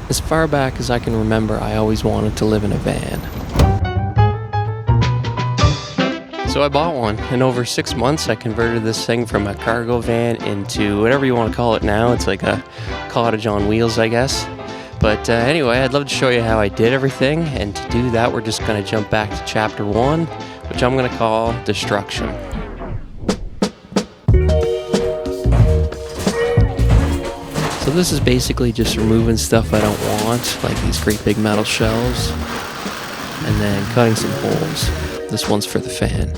As far back as I can remember, I always wanted to live in a van. So I bought one. In over 6 months, I converted this thing from a cargo van into whatever you want to call it now. It's like a cottage on wheels, I guess. But anyway, I'd love to show you how I did everything. And to do that, we're just going to jump back to chapter 1, which I'm going to call Destruction. So this is basically just removing stuff I don't want, like these great big metal shelves, and then cutting some holes. This one's for the fan.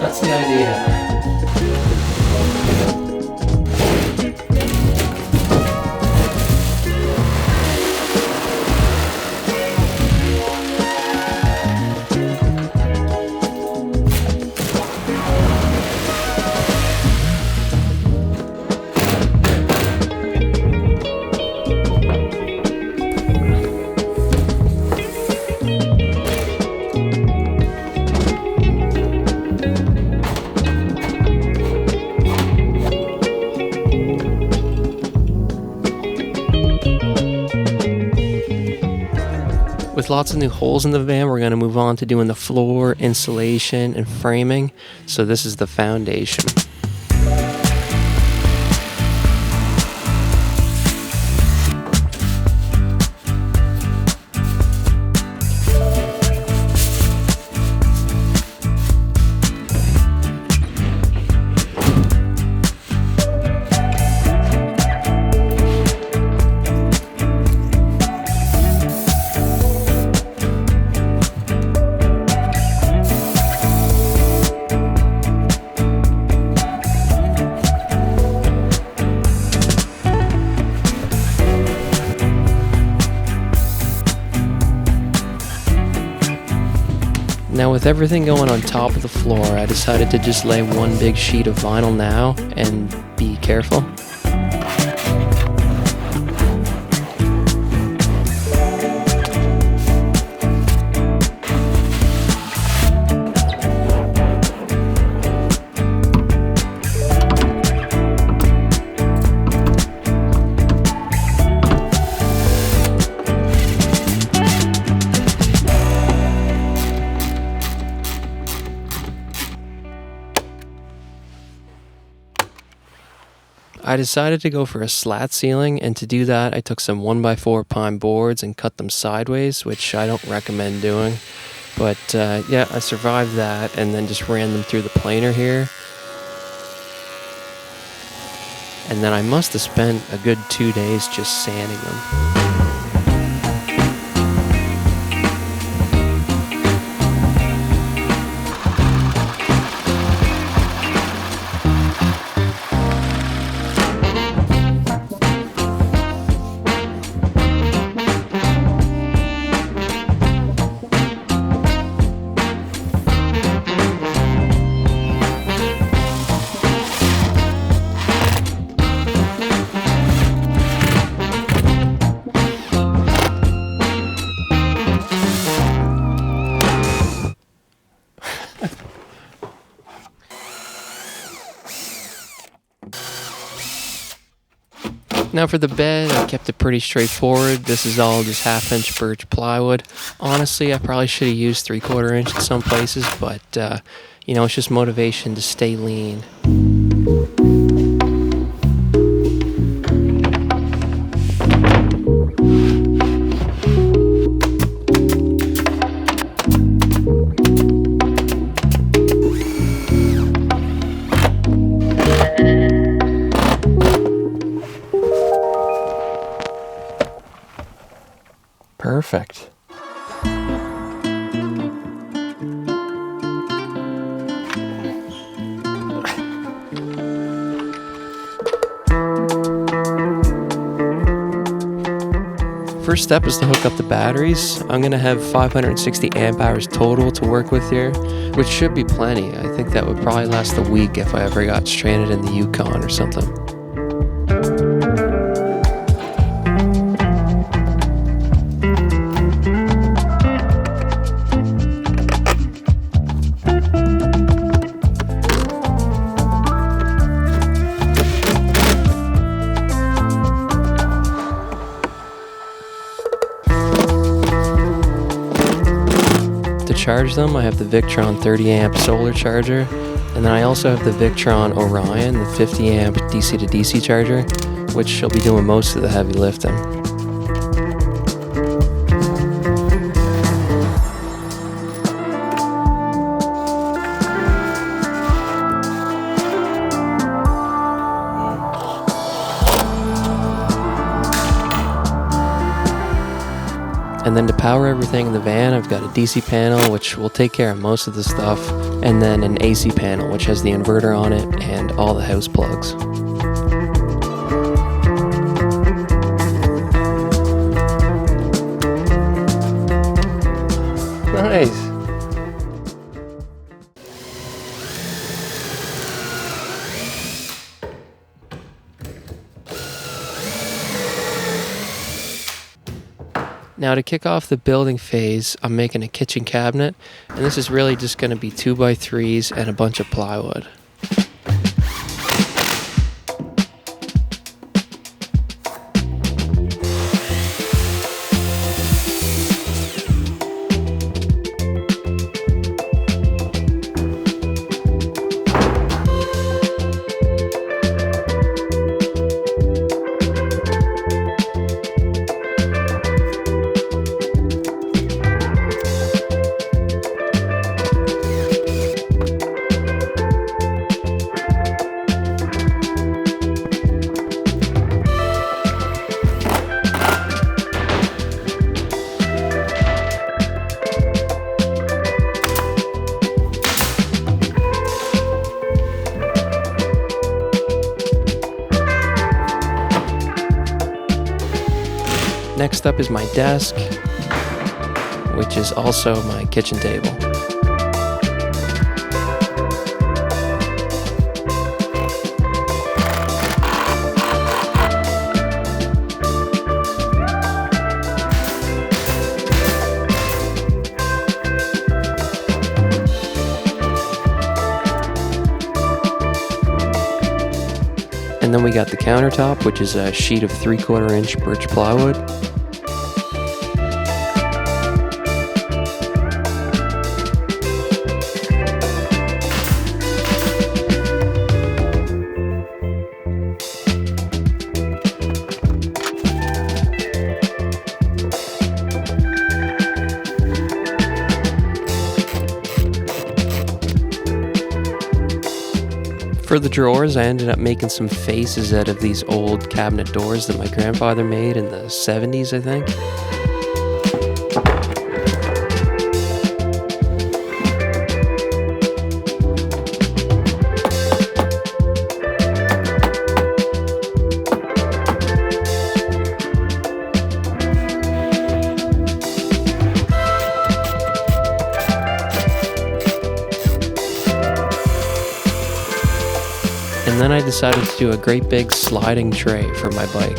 That's the idea. With lots of new holes in the van, we're going to move on to doing the floor, insulation, and framing. So this is the foundation. Now with everything going on top of the floor, I decided to just lay one big sheet of vinyl now and be careful. I decided to go for a slat ceiling, and to do that I took some 1x4 pine boards and cut them sideways, which I don't recommend doing. But yeah, I survived that and then just ran them through the planer here. And then I must have spent a good 2 days just sanding them. Now for the bed, I kept it pretty straightforward. This is all just 1/2-inch birch plywood. Honestly, I probably should have used 3/4 inch in some places, but you know, it's just motivation to stay lean. Perfect. First step is to hook up the batteries. I'm going to have 560 amp hours total to work with here, which should be plenty. I think that would probably last a week if I ever got stranded in the Yukon or something. To charge them, I have the Victron 30 amp solar charger, and then I also have the Victron Orion, the 50 amp DC to DC charger, which shall be doing most of the heavy lifting. And then to power everything in the van, I've got a DC panel, which will take care of most of the stuff, and then an AC panel, which has the inverter on it and all the house plugs. Nice. Now to kick off the building phase, I'm making a kitchen cabinet, and this is really just going to be 2x3s and a bunch of plywood. Next up is my desk, which is also my kitchen table. And then we got the countertop, which is a sheet of 3/4 inch birch plywood. For the drawers, I ended up making some faces out of these old cabinet doors that my grandfather made in the 70s, I think. And then I decided to do a great big sliding tray for my bike.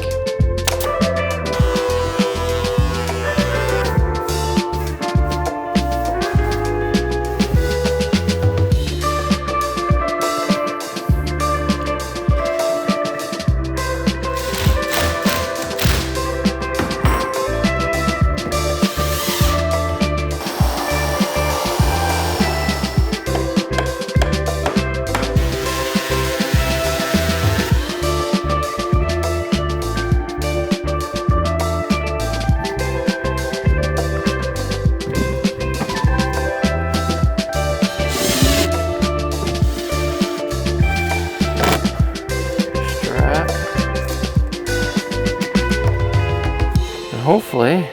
Hopefully,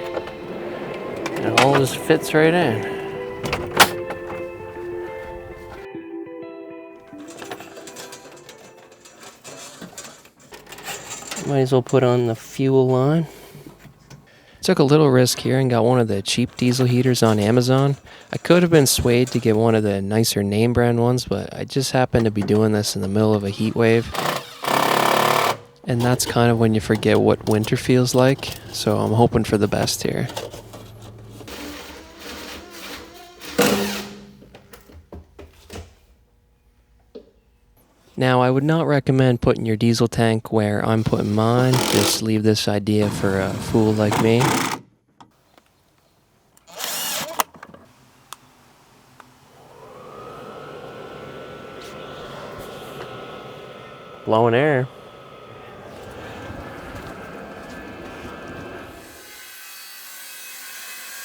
it all just fits right in. Might as well put on the fuel line. Took a little risk here and got one of the cheap diesel heaters on Amazon. I could have been swayed to get one of the nicer name brand ones, but I just happened to be doing this in the middle of a heat wave. And that's kind of when you forget what winter feels like, so I'm hoping for the best here. Now, I would not recommend putting your diesel tank where I'm putting mine. Just leave this idea for a fool like me. Blowing air.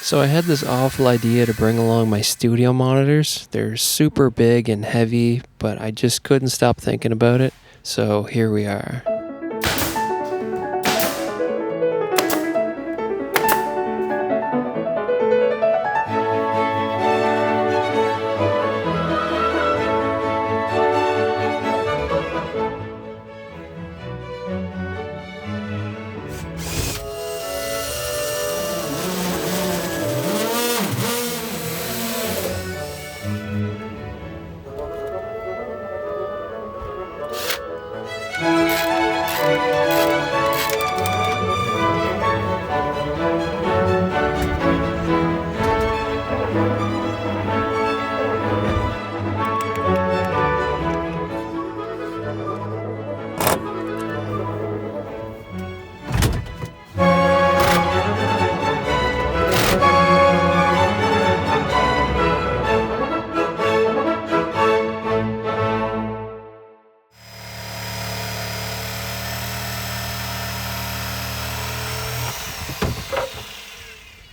So I had this awful idea to bring along my studio monitors. They're super big and heavy, but I just couldn't stop thinking about it. So here we are.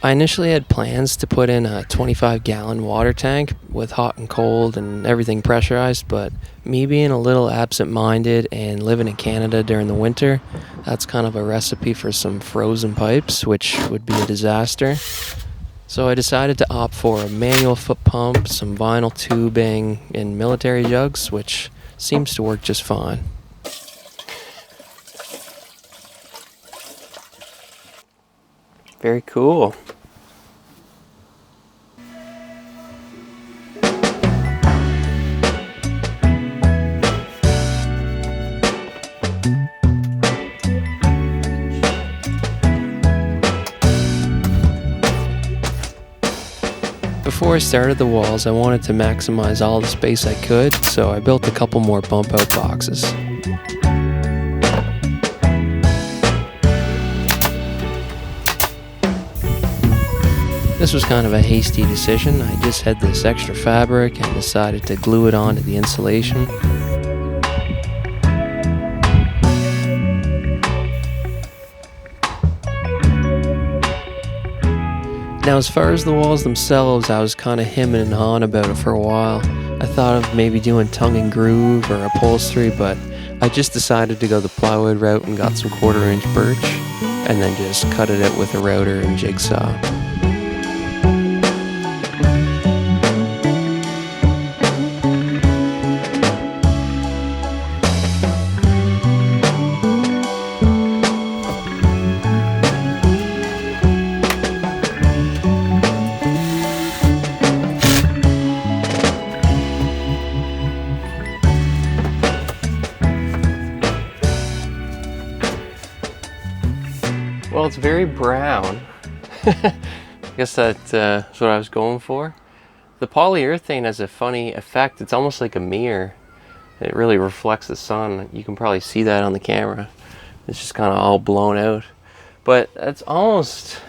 I initially had plans to put in a 25-gallon water tank with hot and cold and everything pressurized, but me being a little absent-minded and living in Canada during the winter, that's kind of a recipe for some frozen pipes, which would be a disaster. So I decided to opt for a manual foot pump, some vinyl tubing, and military jugs, which seems to work just fine. Very cool. Before I started the walls, I wanted to maximize all the space I could, so I built a couple more bump out boxes. This was kind of a hasty decision. I just had this extra fabric and decided to glue it onto the insulation. Now, as far as the walls themselves, I was kind of hemming and hawing about it for a while. I thought of maybe doing tongue and groove or upholstery, but I just decided to go the plywood route and got some 1/4-inch birch and then just cut it out with a router and jigsaw. Well, it's very brown. I guess that's what I was going for. The polyurethane has a funny effect. It's almost like a mirror. It really reflects the sun. You can probably see that on the camera. It's just kind of all blown out. But it's almost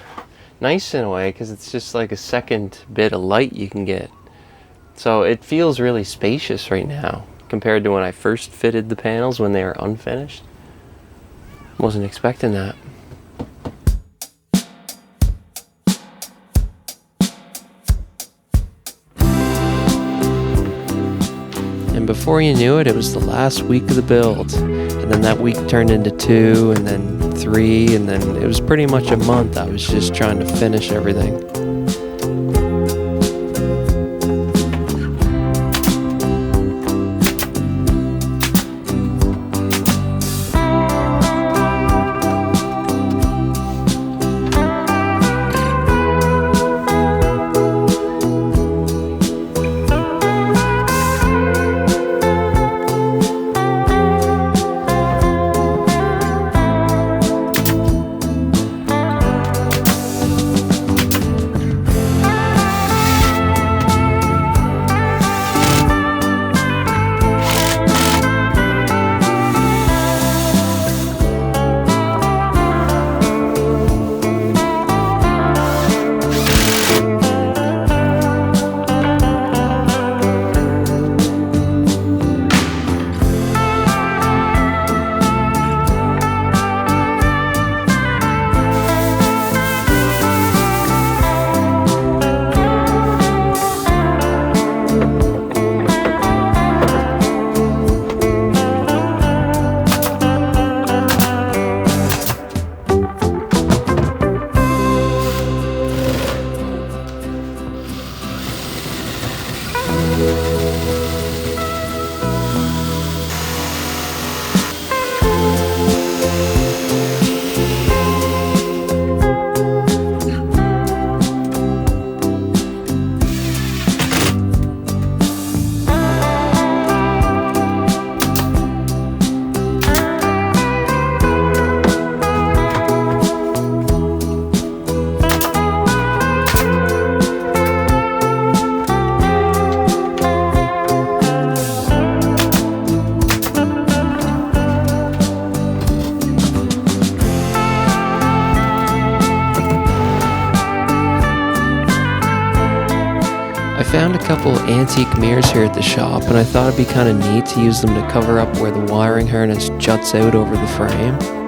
nice in a way because it's just like a second bit of light you can get. So it feels really spacious right now compared to when I first fitted the panels when they were unfinished. Wasn't expecting that. And before you knew it, it was the last week of the build. And then that week turned into 2, and then 3, and then it was pretty much a month. I was just trying to finish everything. found a couple antique mirrors here at the shop, and I thought it'd be kind of neat to use them to cover up where the wiring harness juts out over the frame.